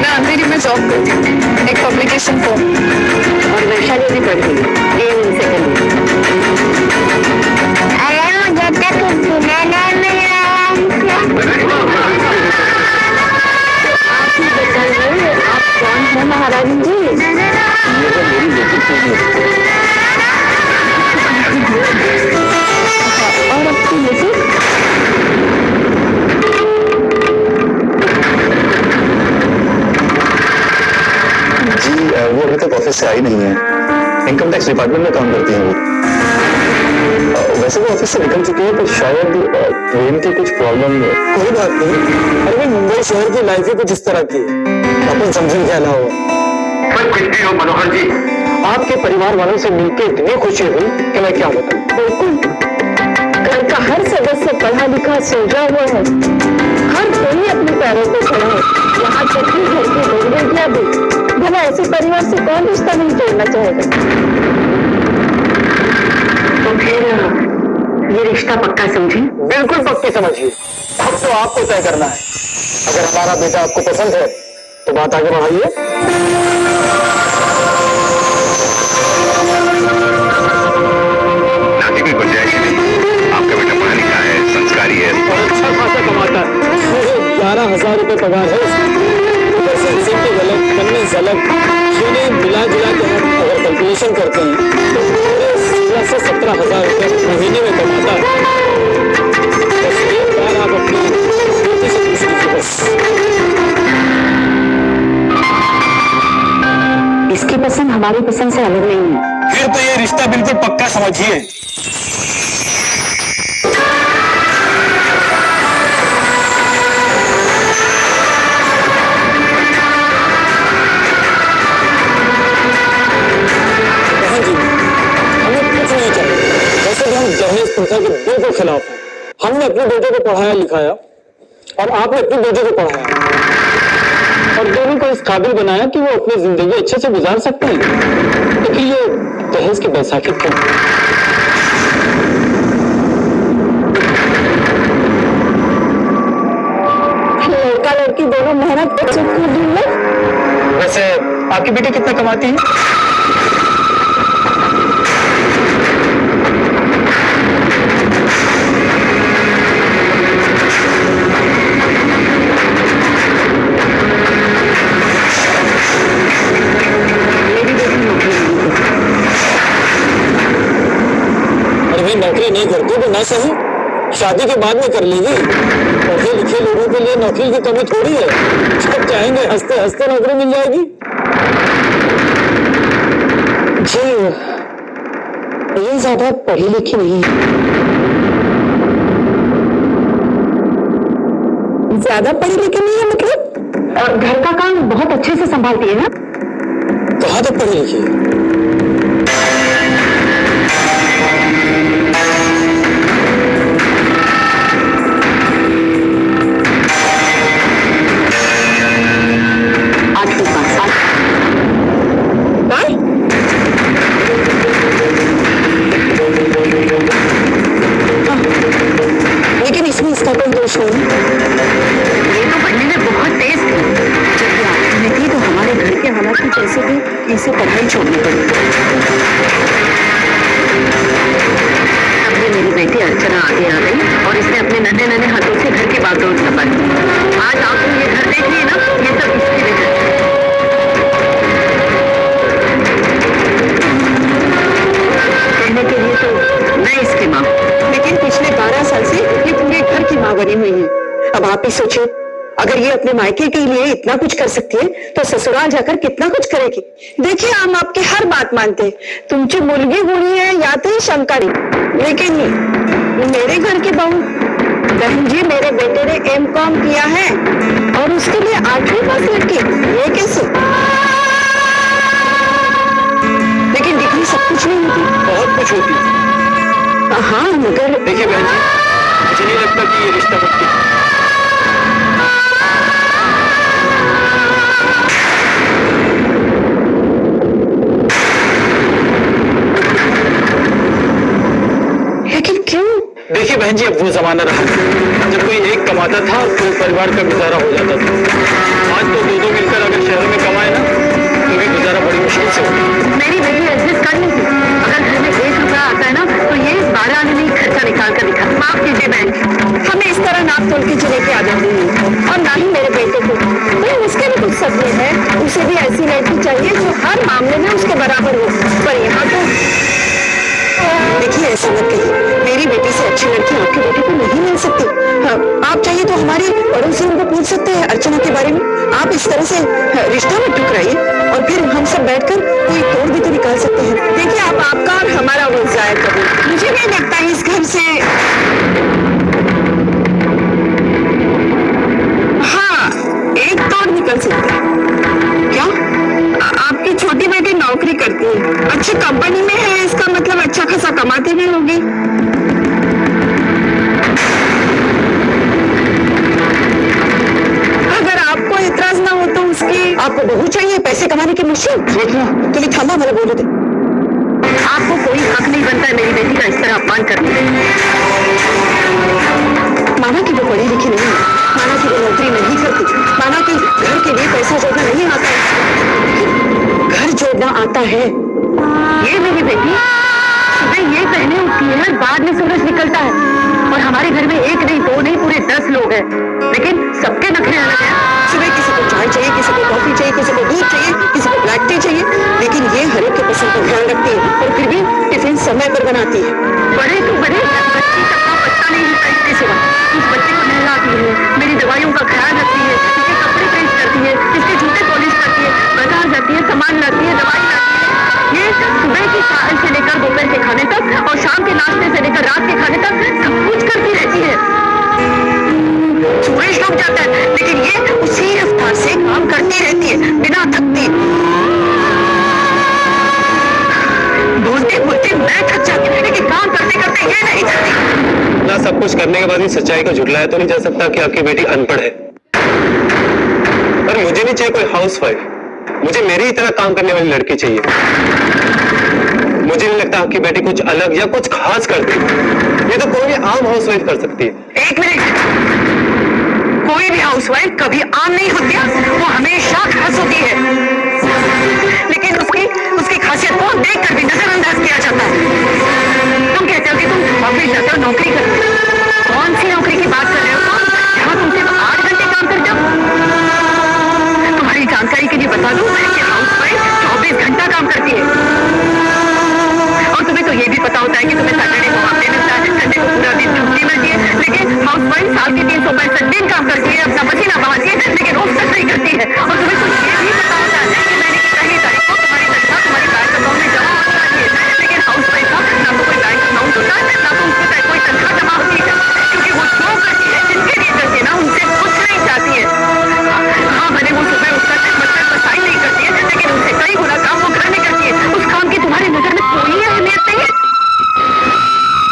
मैं अंधेरी में जॉब करती हूँ, एक पब्लिकेशन फॉर्म। और वैशाली भी पढ़ती है, A1 सेकंड। अरे मुझे तो कुछ नहीं मिला। आप ही बताइए, आप कौन है महारानी जी? और आपकी बेटी? जी वो अभी तक ऑफिस से आई नहीं है। इनकम टैक्स डिपार्टमेंट में काम करती हैं वो। वैसे वो ऑफिस से निकल चुकी है, पर शायद ट्रेन की कुछ प्रॉब्लम। कोई बात नहीं। अरे मुंबई शहर की लाइफ ही कुछ इस तरह की है, अपन समझें क्या ना हो। पर कुछ भी हो मनोहर जी, आपके परिवार वालों से मिलकर इतनी खुशी हुई कि मैं क्या बताऊं। बिल्कुल, घर का हर सदस्य पढ़ा लिखा सोचा हुआ है, हर कोई अपने पैरों पे खड़ा है, यहाँ तक कि घर की बड़ी बेटियां भी। भला ऐसे परिवार से कौन रिश्ता नहीं तोड़ना चाहेगा? तो फिर ये रिश्ता पक्का समझे? बिल्कुल पक्की समझिए। अब तो आपको तय करना है। अगर हमारा बेटा आपको पसंद है तो बात आगे बढ़ाइए। नाती की गुंजाइश नहीं। आपका बेटा पढ़ा लिखा है, संस्कारी है और अच्छा खासा कमाता है। 11,000 रुपए पगार है उसकी। मिला जुला के हम अगर कैलकुलेशन करते हैं तो 16 से 17,000 रुपए महीने में कमाता है। बस एक बार आप अपनी बेटी से पूछ लीजिए बस। इसकी पसंद हमारी पसंद से अलग नहीं है। फिर तो ये रिश्ता बिल्कुल पक्का समझिए। दहेज प्रथा के बिल्कुल खिलाफ है। हमने अपने बेटे को पढ़ाया लिखाया और आपने अपनी बेटी को पढ़ाया और दोनों को इस काबिल बनाया कि वो अपनी जिंदगी अच्छे से गुजार सकते हैं। लेकिन ये दहेज की बैसाखी क्यों? लड़का लड़की दोनों मेहनत कर सकती है। वैसे आपकी बेटी कितना कमाती है? नौकरी नहीं करती तो ना सही, शादी के बाद में कर लेगी। पढ़े लिखे लोगों के लिए नौकरी की कमी थोड़ी है। जब चाहेंगे हंसते हंसते नौकरी मिल जाएगी। जी ये ज्यादा पढ़ी लिखी नहीं है। ज्यादा पढ़ी लिखी नहीं है मतलब? घर का काम बहुत अच्छे से संभालती है ना? कहाँ तक पढ़ी लिखी है? लेकिन इसमें इसका कोई दोष नहीं। ये तो पढ़ने में बहुत तेज थी। जब ये आठवीं में थी तो हमारे घर के हालात कुछ ऐसे थे कि इसे पढ़ाई छोड़नी पड़ी। अब ये मेरी बेटी अर्चना आगे आ गई और इसने अपने नन्हे नन्हे हाथों से घर की बागडोर संभाली। आज आप तुम ये घर देख लिए ना, ये सब इसकी वजह से। कहने के लिए तो मैं इसकी माँ, लेकिन पिछले 12 साल से ये पूरे घर की माँ बनी हुई है। अब आप ही सोचिए, अगर ये अपने मायके के लिए इतना कुछ कर सकती है तो ससुराल जाकर कितना कुछ करेगी। देखिए हम आपकी हर बात मानते हैं, तुमची मुलगी हुई है या तो शंकरी, लेकिन ये मेरे घर की बहू। बहन जी मेरे बेटे ने M.Com किया है और उसके लिए 8वीं पास लड़की, ये कैसे? लेकिन डिग्री सब कुछ नहीं होती। बहुत कुछ होती है। हाँ मगर देखिए बहन जी, मुझे नहीं लगता कि ये रिश्ता मुमकिन है। लेकिन क्यों? देखिए बहन जी, अब वो जमाना रहा जब कोई एक कमाता था तो परिवार का गुजारा हो जाता था। आज तो दो मिलकर ऐसी लड़की चाहिए जो हर मामले में उसके बराबर हो, पर यहाँ तो देखिए ऐसा मत कहिए, मेरी बेटी से अच्छी लड़की आपके बेटे को नहीं मिल सकती। हाँ, आप चाहिए तो हमारे पड़ोसियों को पूछ सकते हैं अर्चना के बारे में। आप इस तरह से रिश्ता में टुकराइए और फिर हम सब बैठकर कोई तोड़ भी तो निकाल सकते हैं। देखिए आप आपका और हमारा वक्त जाया करें, मुझे नहीं लगता इस घर से। हाँ, एक तोड़ निकल सकता है। क्या आपकी छोटी बेटी नौकरी करती है, अच्छी कंपनी में है, इसका मतलब अच्छा खासा कमाती भी होगी। अगर आपको इतराज ना हो तो उसकी आपको बहू चाहिए पैसे कमाने की मशीन। तुम्हें थामा वाला बोलो दे। आपको कोई हक नहीं बनता है मेरी बेटी का इस तरह अपमान करने का। माना कि वो पढ़ी लिखी नहीं है, माना कि वो नौकरी नहीं करती, माना कि घर के लिए पैसा जोड़ना नहीं आता है, घर जोड़ना आता है। ये मेरी बेटी सुबह ये पहने उठती है, बाद में सूरज निकलता है, और हमारे घर में एक नहीं दो नहीं पूरे 10 लोग हैं, लेकिन सबके नखरे अलग हैं। सुबह किसी को चाय चाहिए, किसी को कॉफी चाहिए, किसी को दूध चाहिए, किसी को ब्लैक टी चाहिए, लेकिन ये हर एक के पसंद का ध्यान रखती है और फिर भी टिफिन समय पर बनाती है। बड़े तो बड़े बच्ची सबका पत्ता नहीं हिलता इसके सिवा। उस बच्चे को नहलाती है, मेरी दवाइयों का ख्याल रखती है, इसके कपड़े प्रेस करती है, इसके जूते पॉलिश करती है, बाजार जाती है, सामान लाती है, दवाई लाती है। ये सुबह की चाय से लेकर दोपहर के खाने तक और शाम के नाश्ते से लेकर रात के खाने तक सब कुछ करती रहती है। सूरज डूब जाता है लेकिन ये उसी रफ्तार से काम करती रहती है बिना थकती। बोलते बोलते मैं थक जाती हूँ, लेकिन काम करते करते ये नहीं थकती। ना सब कुछ करने के बाद भी सच्चाई को झुटलाया तो नहीं जा सकता कि आपकी बेटी अनपढ़ है। पर मुझे नहीं चाहिए कोई हाउसवाइफ, मुझे मेरी ही तरह काम करने वाली लड़की चाहिए। मुझे नहीं लगता आपकी बेटी कुछ अलग या कुछ खास करती, ये तो कोई भी आम हाउसवाइफ कर सकती है। एक मिनट, कोई भी हाउसवाइफ कभी आम नहीं होती, वो हमेशा खास होती है, लेकिन उसकी खासियत को देखकर भी नजरअंदाज किया जाता है। तुम कहते हो कि तुम ऑफिस जाते हो, नौकरी करते हो, कौन सी नौकरी की बात कर रहे हो? यहाँ तुम सिर्फ 8 घंटे काम करते हो। तुम्हारी जानकारी के लिए बता दूं कि हाउसवाइफ 24 घंटा काम करती है, और तुम्हें तो ये भी पता होता है कि तुम्हें सैटरडे को हाफ डे मिलता है, संडे को पूरा दिन छुट्टी मिलती है, लेकिन हाउसवाइफ साल के 365 दिन काम करती है, अपना पसीना बहाती है, लेकिन रोज तक नहीं करती है। और तुम्हें तो ये भी पता होता है कि महीने की पहली तारीख को तुम्हारी तनख्वाह तुम्हारी बैंक अकाउंट में जमा होनी चाहिए, लेकिन हाउसवाइफ का ना तो कोई बैंक अकाउंट होता है, ना तो उसके कोई तनख्वाह जमा होती है, क्योंकि वो जो करती है, जिसके लिए करती है ना, उनसे कुछ नहीं चाहती है। हाँ, भले वो सुबह उठकर मतलब बसाई नहीं करती है, लेकिन उनसे कई गुना काम वो घर में करती है। उस काम की तुम्हारी नजर में कोई अहमियत नहीं है।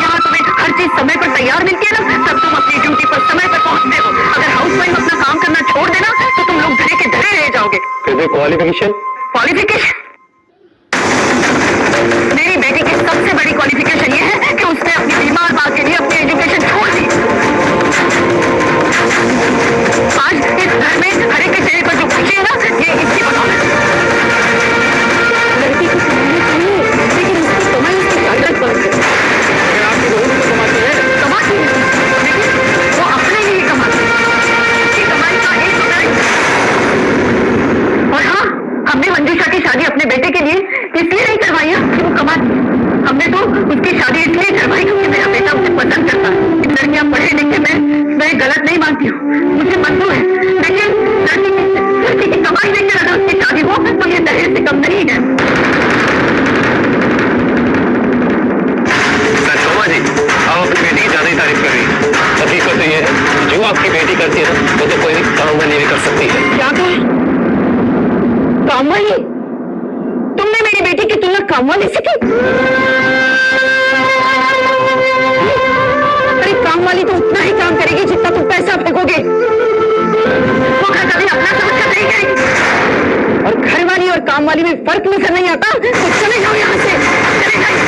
यहाँ तुम्हें हर चीज समय पर तैयार मिलती है ना, तब तुम अपनी ड्यूटी पर समय पर पहुंचते हो। अगर हाउसवाइफ अपना काम करना छोड़ देना तो तुम लोग धरे के धरे रह जाओगे। फिर भी क्वालिफिकेशन मेरी बेटी की सबसे बड़ी क्वालिफिकेशन ये है कि उसने अपनी बीमार माँ के लिए अपनी एजुकेशन छोड़ दी। आज इस घर में हर एक के चेहरे पर जो खुशी है ना, ये इसकी बदौलत है। लड़की को कमानी चाहिए, लेकिन उसकी कमाई उसकी जागृत बन गई। आपकी बहू तो कमाती है, लेकिन वो अपने लिए कमाती है, उसकी कमाई का एक रुपया। और हाँ, हमने मंजूषा की शादी अपने बेटे के लिए इसलिए नहीं करवाई है वो कमाती। हमने तो उसकी शादी इसलिए करवाई क्योंकि मेरा बेटा उसे पसंद करता है। लड़कियां पढ़े लिखे मैं गलत नहीं मानती हूँ, मुझे मंजूर है, लेकिन लड़की की कमाई देखकर अगर उसकी शादी हो तो ये दहेज से कम नहीं है। जी, आप अपनी बेटी की ज्यादा ही तारीफ कर रही है। हकीकत तो ये है, जो आपकी बेटी करती है ना, वो तो कोई काम वाली भी कर सकती है। क्या कहा? काम वाली? तुमने मेरी बेटी की तुलना काम वाली से की? अरे काम वाली तो उतना ही काम करेगी जितना तुम पैसा फेंकोगे। वो घर कभी अपना समझकर नहीं करेगी। और घर वाली और काम वाली में फर्क नजर नहीं आता तो चले जाओ यहाँ से, चले जाइए।